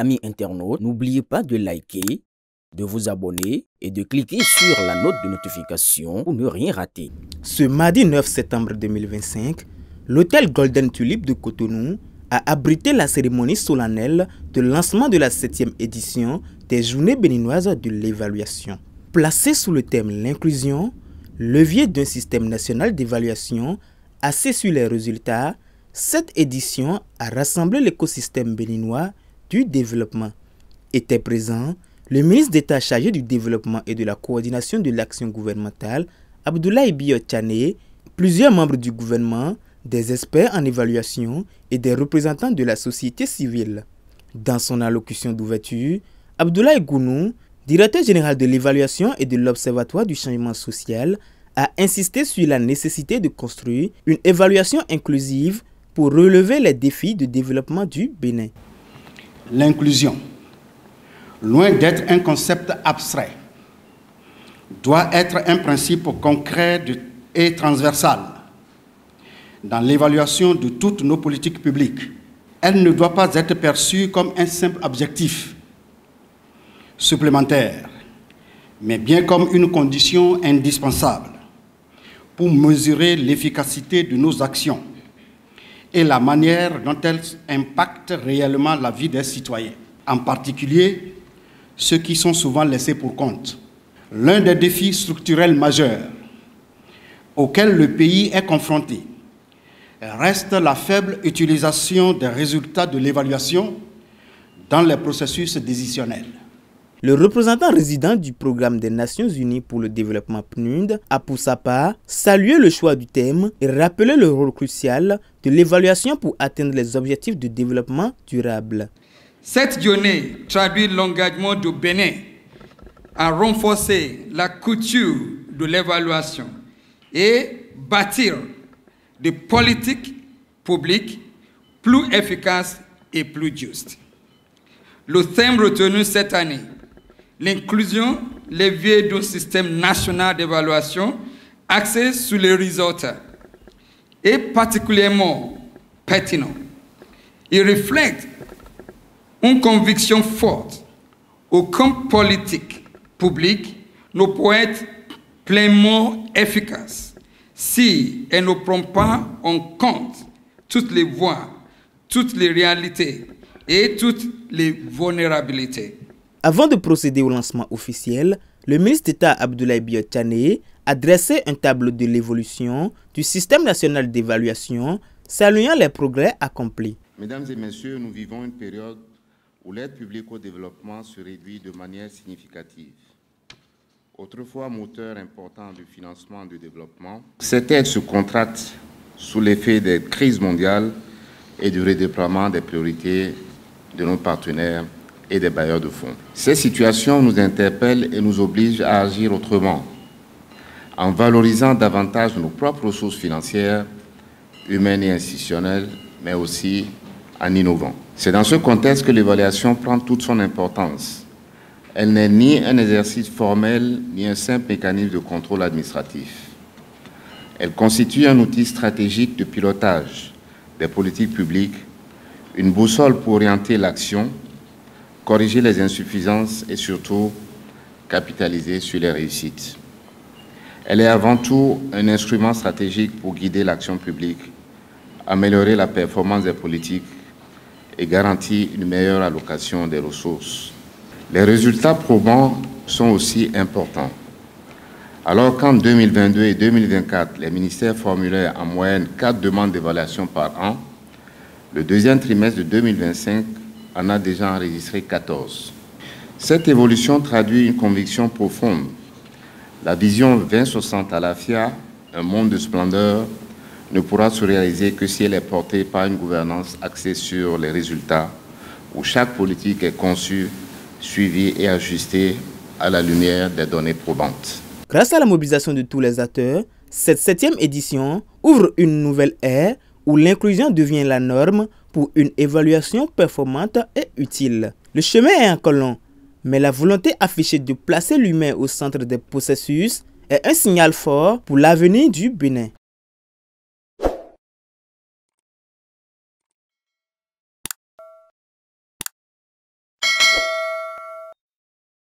Amis internautes, n'oubliez pas de liker, de vous abonner et de cliquer sur la note de notification pour ne rien rater. Ce mardi 9 septembre 2025, l'hôtel Golden Tulip de Cotonou a abrité la cérémonie solennelle de lancement de la 7e édition des Journées béninoises de l'évaluation. Placée sous le thème l'inclusion, levier d'un système national d'évaluation axé sur les résultats, cette édition a rassemblé l'écosystème béninois du développement. Était présent le ministre d'État chargé du développement et de la coordination de l'action gouvernementale, Abdoulaye Biot Tchané, plusieurs membres du gouvernement, des experts en évaluation et des représentants de la société civile. Dans son allocution d'ouverture, Abdoulaye Gounou, directeur général de l'évaluation et de l'Observatoire du changement social, a insisté sur la nécessité de construire une évaluation inclusive pour relever les défis de développement du Bénin. L'inclusion, loin d'être un concept abstrait, doit être un principe concret et transversal dans l'évaluation de toutes nos politiques publiques. Elle ne doit pas être perçue comme un simple objectif supplémentaire, mais bien comme une condition indispensable pour mesurer l'efficacité de nos actions et la manière dont elles impactent réellement la vie des citoyens, en particulier ceux qui sont souvent laissés pour compte. L'un des défis structurels majeurs auxquels le pays est confronté reste la faible utilisation des résultats de l'évaluation dans les processus décisionnels. Le représentant résident du Programme des Nations Unies pour le développement PNUD a pour sa part salué le choix du thème et rappelé le rôle crucial de l'évaluation pour atteindre les objectifs de développement durable. Cette journée traduit l'engagement du Bénin à renforcer la culture de l'évaluation et bâtir des politiques publiques plus efficaces et plus justes. Le thème retenu cette année, l'inclusion, levier d'un système national d'évaluation axé sur les résultats, est particulièrement pertinent. Il reflète une conviction forte. Aucune politique publique ne peut être pleinement efficace si elle ne prend pas en compte toutes les voies, toutes les réalités et toutes les vulnérabilités. Avant de procéder au lancement officiel, le ministre d'État Abdoulaye Biot Tchané a dressé un tableau de l'évolution du système national d'évaluation, saluant les progrès accomplis. Mesdames et messieurs, nous vivons une période où l'aide publique au développement se réduit de manière significative. Autrefois moteur important du financement du développement, cette aide se contracte sous l'effet des crises mondiales et du redéploiement des priorités de nos partenaires et des bailleurs de fonds. Ces situations nous interpellent et nous obligent à agir autrement, en valorisant davantage nos propres ressources financières, humaines et institutionnelles, mais aussi en innovant. C'est dans ce contexte que l'évaluation prend toute son importance. Elle n'est ni un exercice formel, ni un simple mécanisme de contrôle administratif. Elle constitue un outil stratégique de pilotage des politiques publiques, une boussole pour orienter l'action, corriger les insuffisances et surtout capitaliser sur les réussites. Elle est avant tout un instrument stratégique pour guider l'action publique, améliorer la performance des politiques et garantir une meilleure allocation des ressources. Les résultats probants sont aussi importants. Alors qu'en 2022 et 2024, les ministères formulaient en moyenne 4 demandes d'évaluation par an, le deuxième trimestre de 2025 en a déjà enregistré 14. Cette évolution traduit une conviction profonde. La vision 2060 à la FIA, un monde de splendeur, ne pourra se réaliser que si elle est portée par une gouvernance axée sur les résultats, où chaque politique est conçue, suivie et ajustée à la lumière des données probantes. Grâce à la mobilisation de tous les acteurs, cette 7e édition ouvre une nouvelle ère où l'inclusion devient la norme pour une évaluation performante et utile. Le chemin est encore long, mais la volonté affichée de placer l'humain au centre des processus est un signal fort pour l'avenir du Bénin.